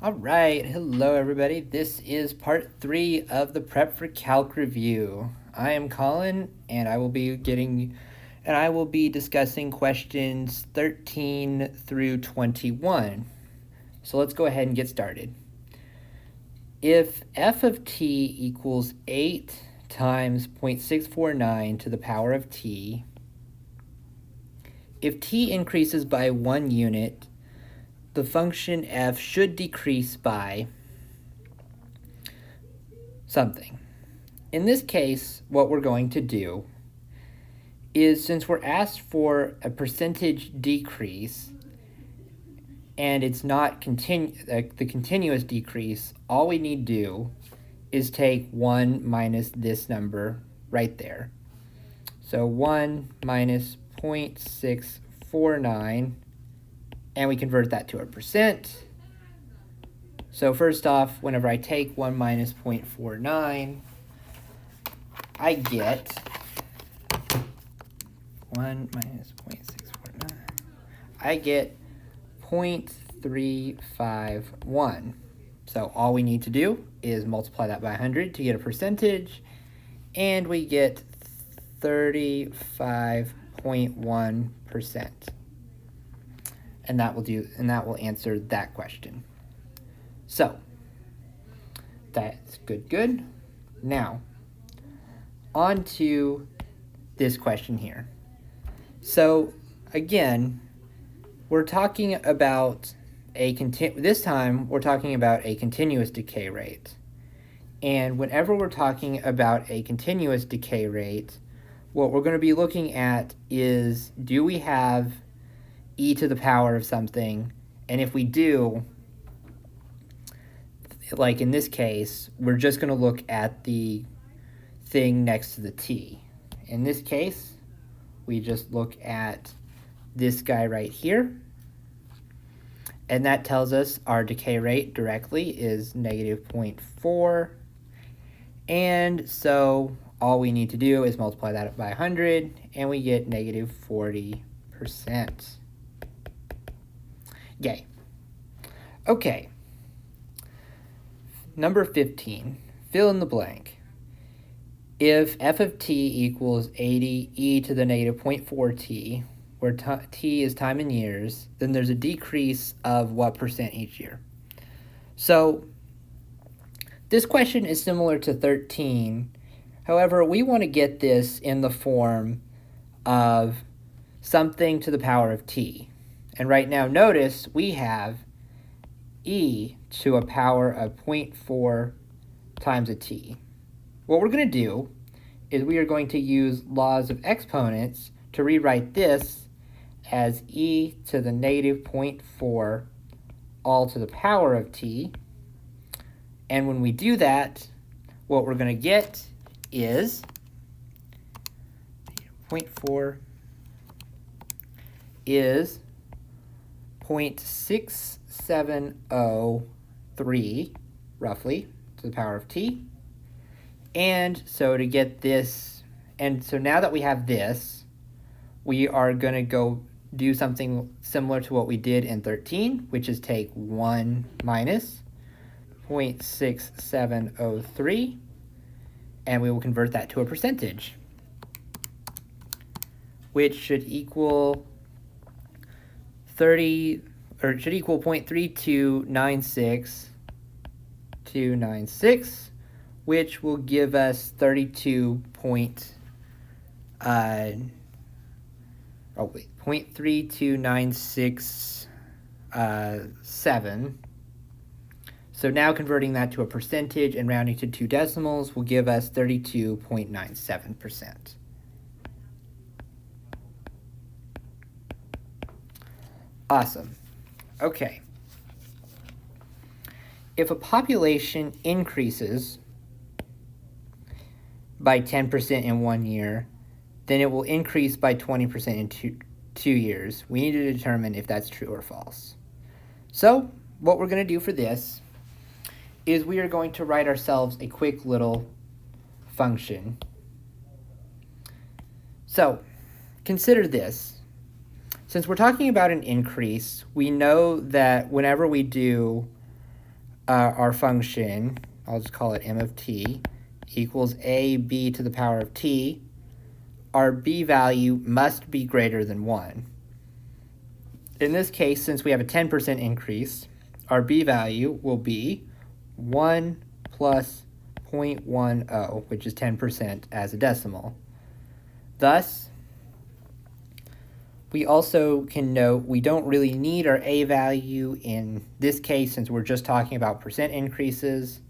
All right, hello everybody. This is part 3 of the Prep for Calc review. I am Colin, and I will be discussing questions 13 through 21. So let's go ahead and get started. If f of t equals 8 times 0.649 to the power of t, if t increases by 1 unit, the function f should decrease by something. In this case, what we're going to do is, since we're asked for a percentage decrease and it's not the continuous decrease, all we need to do is take 1 minus this number right there. So 1 minus 0.649, and we convert that to a percent. So first off, whenever I take 1 minus 0.49, I get 1 minus 0.649. I get 0.351. So all we need to do is multiply that by 100 to get a percentage, and we get 35.1%. And that will answer that question. So that's good. Now, on to this question here. So again, we're talking about this time we're talking about a continuous decay rate. And whenever we're talking about a continuous decay rate, what we're going to be looking at is, do we have e to the power of something? And if we do, like in this case, we're just going to look at the thing next to the t. In this case, we just look at this guy right here, and that tells us our decay rate directly is negative 0.4, and so all we need to do is multiply that by 100, and we get negative 40%. Yay. Okay. Number 15, fill in the blank. If f of t equals 80 e to the negative 0.4 t, where t is time in years, then there's a decrease of what percent each year? So this question is similar to 13. However, we want to get this in the form of something to the power of t. And right now, notice we have e to a power of 0.4 times a t. What we're going to do is we are going to use laws of exponents to rewrite this as e to the negative 0.4 all to the power of t. And when we do that, what we're going to get is 0.4 is 0.6703, roughly, to the power of t. And so to get this, and so now that we have this, we are going to go do something similar to what we did in 13, which is take 1 minus 0.6703, and we will convert that to a percentage, which should equal 0.3296296, which will give us 0.32967. So now converting that to a percentage and rounding to 2 decimals will give us 32.97%. Awesome. Okay. If a population increases by 10% in 1 year, then it will increase by 20% in two years. We need to determine if that's true or false. So what we're going to do for this is we are going to write ourselves a quick little function. So consider this. Since we're talking about an increase, we know that whenever we do our function, I'll just call it m of t, equals ab to the power of t, our b value must be greater than 1. In this case, since we have a 10% increase, our b value will be 1 plus 0.10, which is 10% as a decimal. Thus, we also can note we don't really need our a value in this case since we're just talking about percent increases.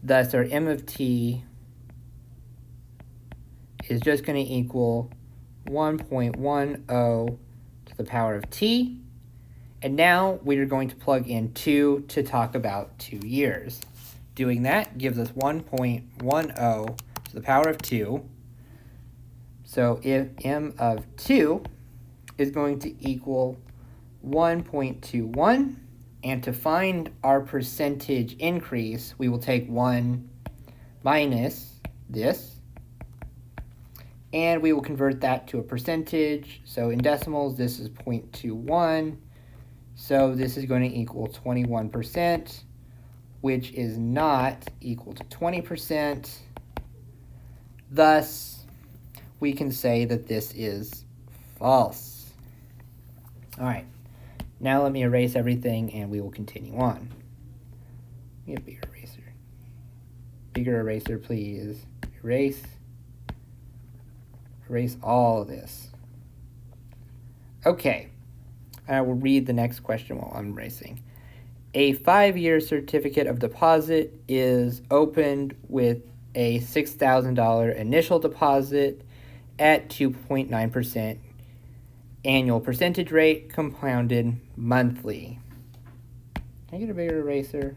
Thus, our m of t is just going to equal 1.10 to the power of t. And now we are going to plug in 2 to talk about 2 years. Doing that gives us 1.10 to the power of 2. So if m of 2 is going to equal 1.21, and to find our percentage increase, we will take 1 minus this, and we will convert that to a percentage. So in decimals, this is 0.21. So this is going to equal 21%, which is not equal to 20%. Thus, we can say that this is false. All right, now let me erase everything and we will continue on. Give me a bigger eraser. Bigger eraser, please. Erase. Erase all of this. Okay, I will read the next question while I'm erasing. A 5-year certificate of deposit is opened with a $6,000 initial deposit at 2.9% annual percentage rate compounded monthly. Can I get a bigger eraser?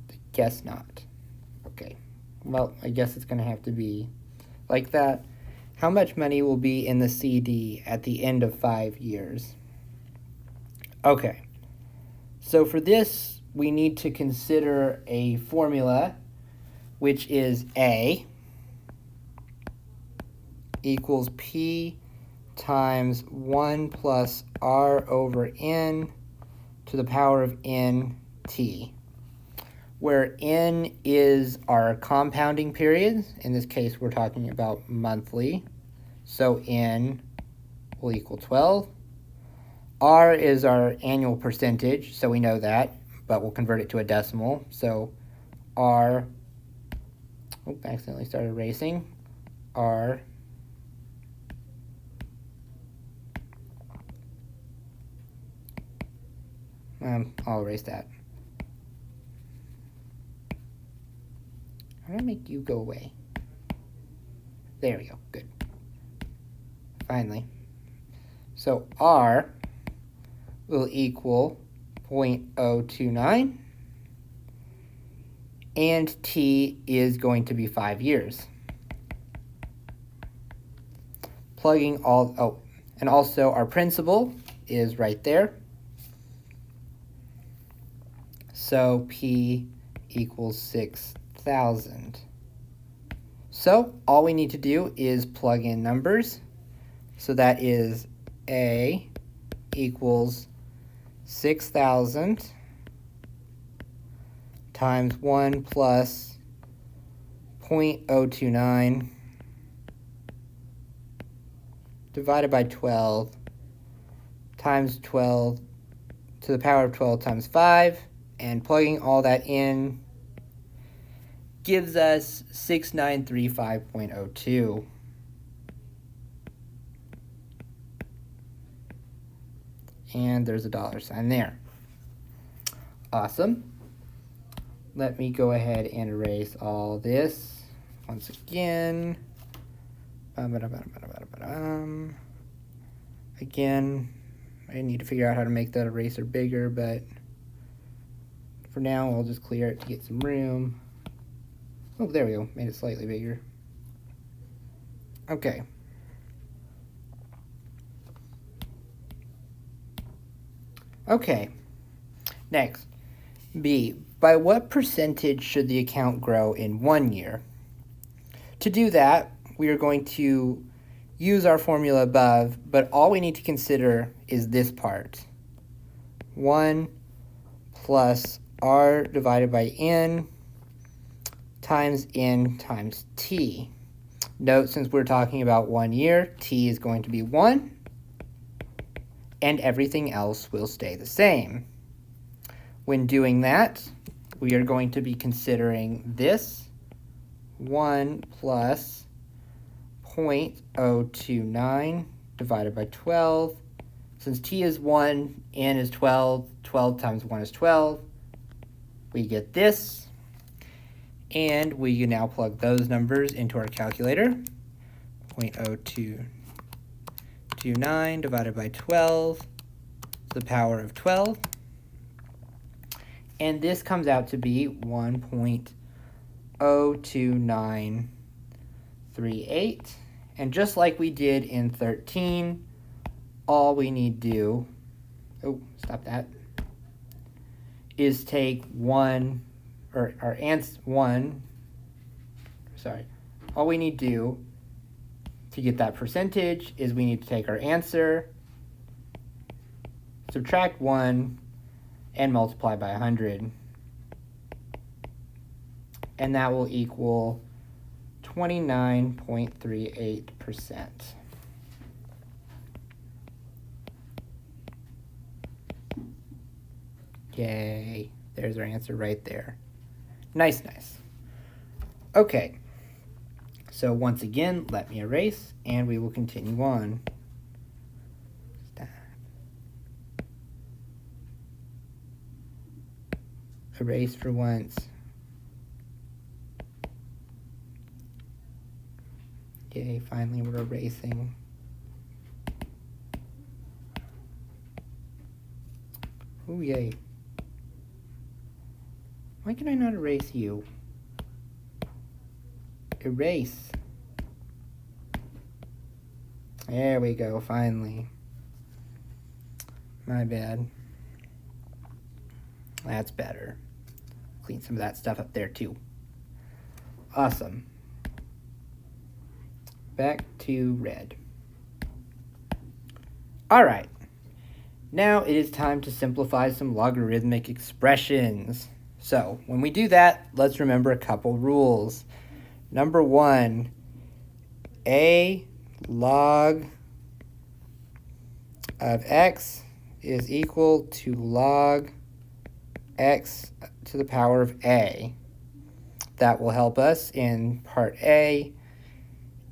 I guess not. Okay. Well, I guess it's going to have to be like that. How much money will be in the CD at the end of 5 years? Okay. So for this, we need to consider a formula, which is A equals P times 1 plus R over N to the power of NT, where N is our compounding periods. In this case, we're talking about monthly. So N will equal 12. R is our annual percentage, so we know that, but we'll convert it to a decimal. So R, accidentally started erasing. R I'll erase that. How do I make you go away? There we go. Good. Finally. So R will equal 0.029, and T is going to be 5 years. Plugging all, and also our principal is right there. So P equals 6,000. So all we need to do is plug in numbers. So that is A equals 6,000 times 1 plus 0.029 divided by 12 times 12 to the power of 12 times 5. And plugging all that in gives us 6935.02. And there's a $sign there. Awesome. Let me go ahead and erase all this once again. Again, I need to figure out how to make that eraser bigger, but for now, I'll just clear it to get some room. Oh, there we go. Made it slightly bigger. Okay. Okay. Next, B. By what percentage should the account grow in 1 year? To do that, we are going to use our formula above, but all we need to consider is this part. 1 plus r divided by n times n times t. Note, since we're talking about 1 year, t is going to be 1, and everything else will stay the same. When doing that, we are going to be considering this 1 plus 0.029 divided by 12. Since t is 1, n is 12, 12 times 1 is 12. We get this. And we can now plug those numbers into our calculator. 0.0229 divided by 12 to the power of 12. And this comes out to be 1.02938. And just like we did in 13, all we need to do, is take all we need to do to get that percentage is we need to take our answer, subtract 1, and multiply by 100. And that will equal 29.38%. Yay, there's our answer right there. Nice, nice. Okay, so once again, let me erase, and we will continue on. Stop. Erase for once. Yay, finally we're erasing. Ooh, yay. Why can I not erase you? Erase. There we go, finally. My bad. That's better. Clean some of that stuff up there too. Awesome. Back to red. All right. Now it is time to simplify some logarithmic expressions. So when we do that, let's remember a couple rules. Number 1, a log of x is equal to log x to the power of a. That will help us in part A.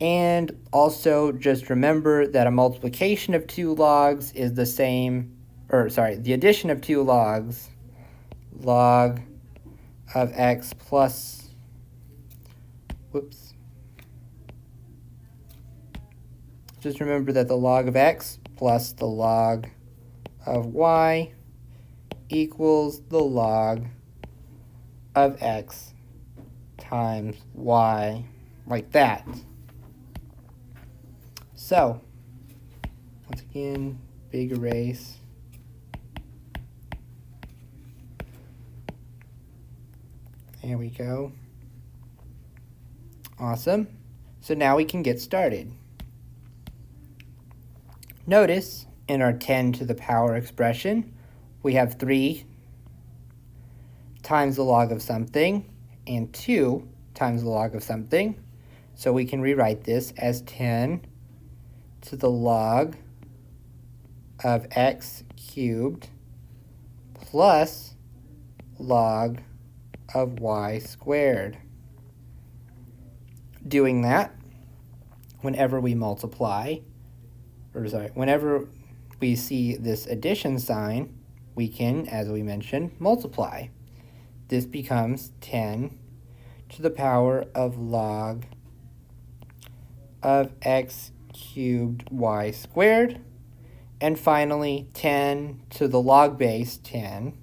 And also just remember that a multiplication of 2 logs is the same, the addition of 2 logs, log of x plus, just remember that the log of x plus the log of y equals the log of x times y, like that. So, once again, big erase. There we go. Awesome. So now we can get started. Notice in our 10 to the power expression, we have 3 times the log of something and 2 times the log of something. So we can rewrite this as 10 to the log of x cubed plus log of y squared. Doing that, whenever we multiply, whenever we see this addition sign, we can, as we mentioned, multiply. This becomes 10 to the power of log of x cubed y squared. And finally, 10 to the log base 10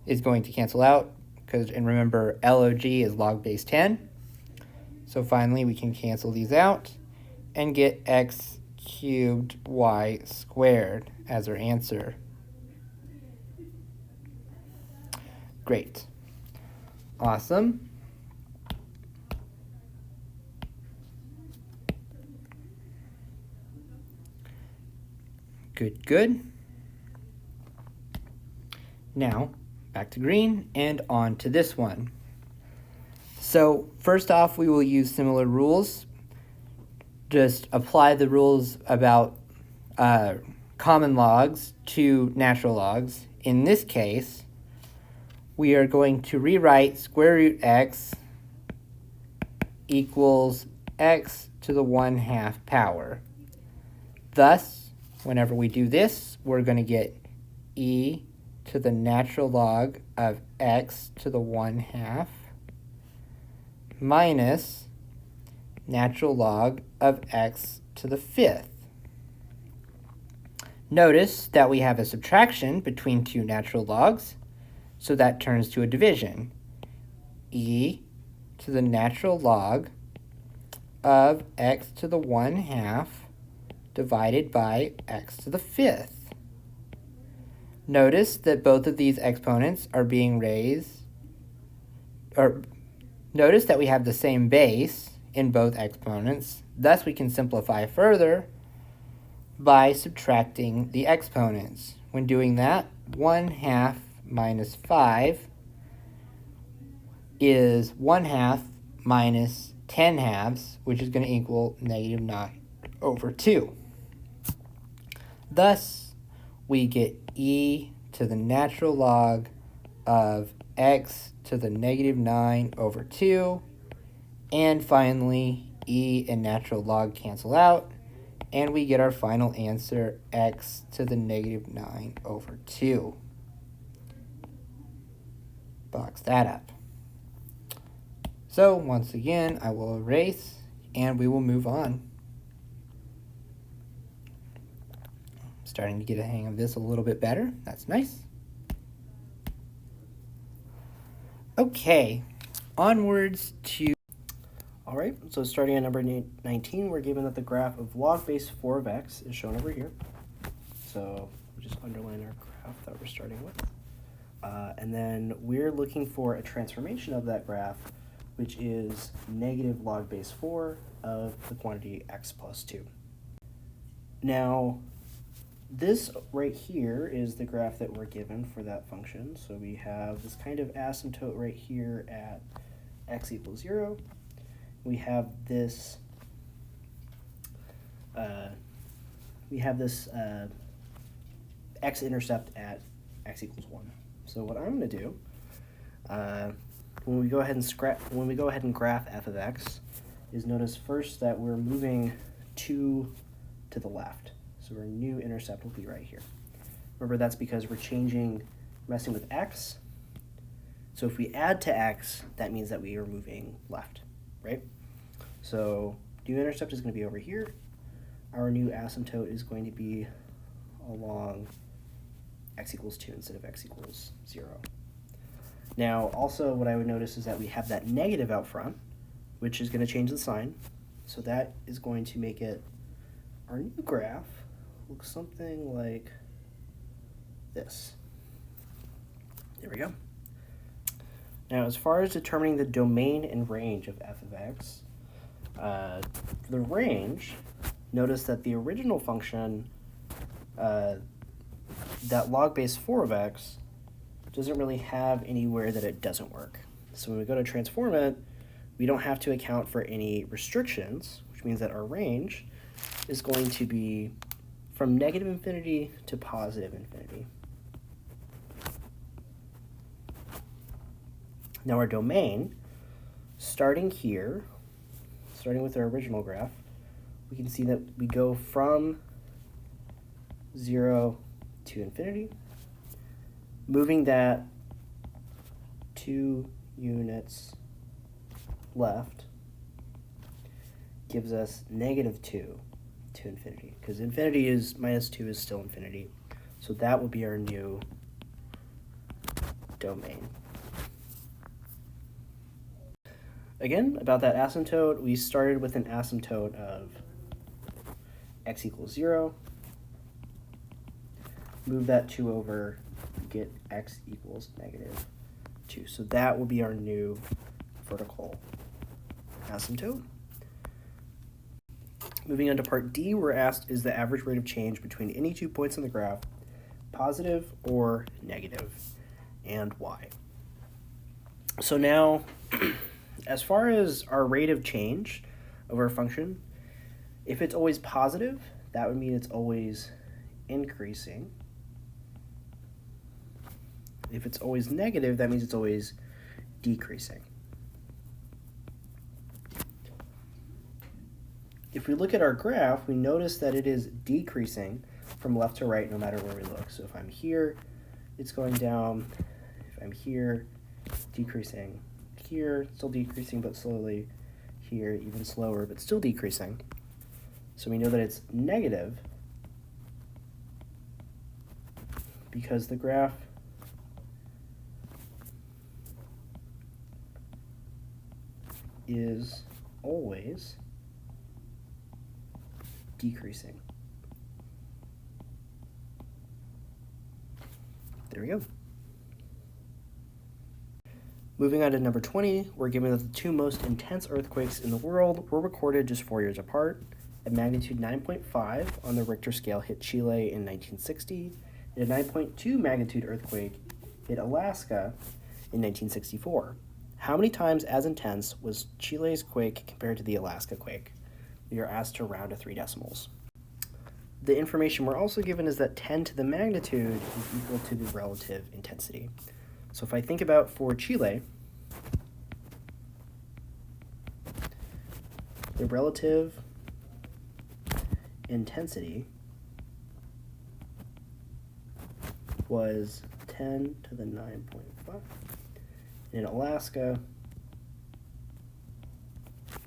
is going to cancel out, and remember, log is log base 10. So finally, we can cancel these out and get x cubed y squared as our answer. Great. Awesome. Good, good. Now, back to green and on to this one. So first off, we will use similar rules. Just apply the rules about common logs to natural logs. In this case, we are going to rewrite square root x equals x to the 1/2 power. Thus, whenever we do this, we're going to get e to the natural log of x to the 1/2 minus natural log of x to the 5th. Notice that we have a subtraction between two natural logs, so that turns to a division. E to the natural log of x to the 1/2 divided by x to the 5th. Notice that both of these exponents are being raised, or notice that we have the same base in both exponents. Thus, we can simplify further by subtracting the exponents. When doing that, 1/2 minus 5 is 1/2 minus 10/2, which is going to equal -9/2. Thus, we get e to the natural log of x to the -9/2. And finally, e and natural log cancel out, and we get our final answer, x to the -9/2. Box that up. So once again, I will erase, and we will move on. Starting to get a hang of this a little bit better. That's nice. Okay, onwards to... All right, so starting at number 19, we're given that the graph of log base 4 of x is shown over here. So we'll just underline our graph that we're starting with. And then we're looking for a transformation of that graph, which is negative log base 4 of the quantity x plus 2. Now, this right here is the graph that we're given for that function. So we have this kind of asymptote right here at x equals 0. We have this x-intercept at x equals 1. So what I'm going to do, when we go ahead and graph f of x, is notice first that we're moving 2 to the left. So our new intercept will be right here. Remember, that's because we're messing with x. So if we add to x, that means that we are moving left, right? So new intercept is going to be over here. Our new asymptote is going to be along x equals 2 instead of x equals 0. Now, also what I would notice is that we have that negative out front, which is going to change the sign. So that is going to make our new graph look something like this. There we go. Now, as far as determining the domain and range of f of x, for the range, notice that the original function, that log base 4 of x, doesn't really have anywhere that it doesn't work. So when we go to transform it, we don't have to account for any restrictions, which means that our range is going to be from -infinity to +infinity. Now our domain, starting with our original graph, we can see that we go from 0 to infinity, moving that 2 units left gives us -2 to infinity, because infinity is -2 is still infinity. So that will be our new domain. Again, about that asymptote, we started with an asymptote of x equals 0. Move that 2 over, get x equals -2. So that will be our new vertical asymptote. Moving on to part D, we're asked, is the average rate of change between any 2 points on the graph positive or negative? and y. So now, as far as our rate of change of our function, if it's always positive, that would mean it's always increasing. If it's always negative, that means it's always decreasing. If we look at our graph, we notice that it is decreasing from left to right no matter where we look. So if I'm here, it's going down. If I'm here, decreasing. Here, still decreasing, but slowly. Here, even slower, but still decreasing. So we know that it's negative because the graph is always decreasing. There we go. Moving on to number 20, we're given that the two most intense earthquakes in the world were recorded just 4 years apart. A magnitude 9.5 on the Richter scale hit Chile in 1960, and a 9.2 magnitude earthquake hit Alaska in 1964. How many times as intense was Chile's quake compared to the Alaska quake? We are asked to round to 3 decimals. The information we're also given is that 10 to the magnitude is equal to the relative intensity. So if I think about for Chile, the relative intensity was 10 to the 9.5. In Alaska,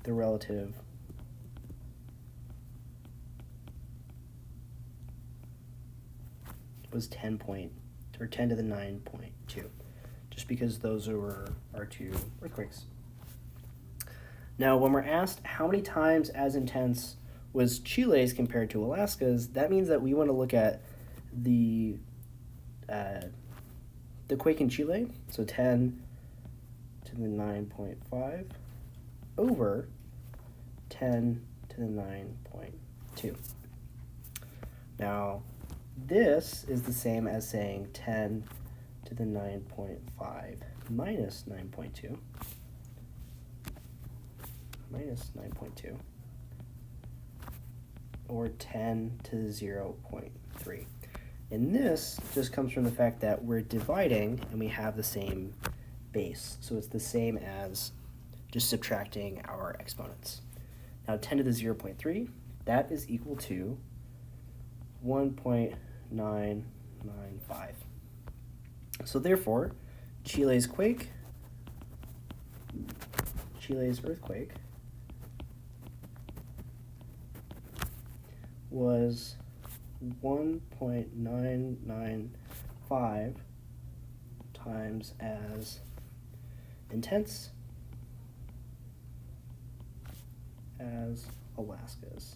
the relative was 10 to the 9.2, just because those are our two earthquakes. Now, when we're asked how many times as intense was Chile's compared to Alaska's, that means that we want to look at the quake in Chile, so 10 to the 9.5 over 10 to the 9.2. Now, this is the same as saying 10 to the 9.5 minus 9.2 or 10 to the 0.3. And this just comes from the fact that we're dividing and we have the same base. So it's the same as just subtracting our exponents. Now 10 to the 0.3, that is equal to 1.995. So therefore, Chile's earthquake was 1.995 times as intense as Alaska's.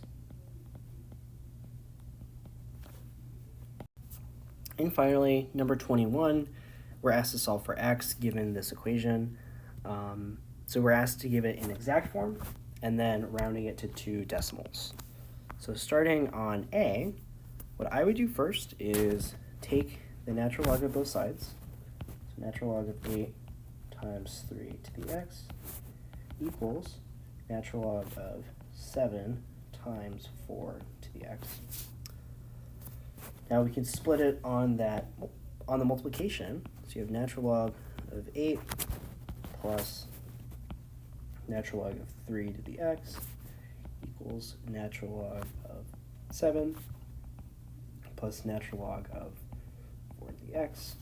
And finally, number 21, we're asked to solve for x given this equation. So we're asked to give it in exact form and then rounding it to 2 decimals. So starting on A, what I would do first is take the natural log of both sides. So natural log of 8 times 3 to the x equals natural log of 7 times 4 to the x. Now we can split it on the multiplication. So you have natural log of 8 plus natural log of 3 to the x equals natural log of 7 plus natural log of 4 to the x.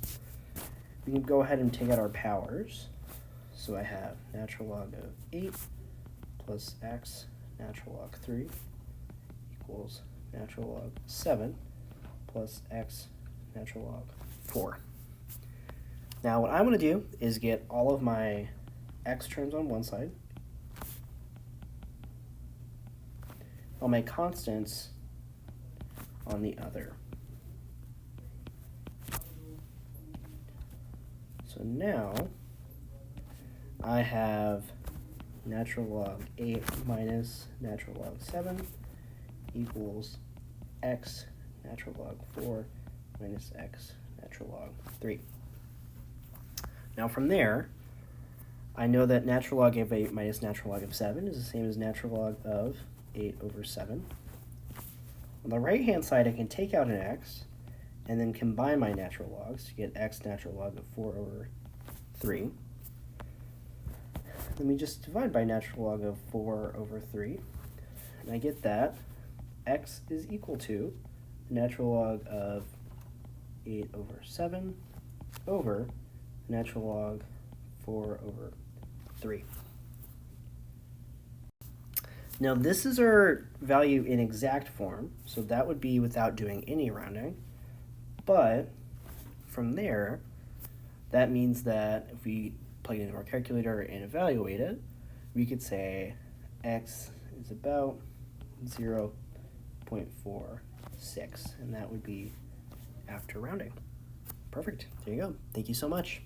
We can go ahead and take out our powers. So I have natural log of 8 plus x natural log 3 equals natural log 7 plus x natural log 4. Now what I want to do is get all of my x terms on one side, all my constants on the other. So now I have natural log 8 minus natural log 7 equals x natural log 4 minus x natural log 3. Now from there, I know that natural log of 8 minus natural log of 7 is the same as natural log of 8 over 7. On the right-hand side, I can take out an x and then combine my natural logs to get x natural log of 4 over 3. Let me just divide by natural log of 4 over 3, and I get that x is equal to the natural log of 8 over 7 over natural log 4 over 3. Now this is our value in exact form, so that would be without doing any rounding. But from there, that means that if we plug it into our calculator and evaluate it, we could say x is about 0.46, and that would be after rounding. Perfect. There you go. Thank you so much.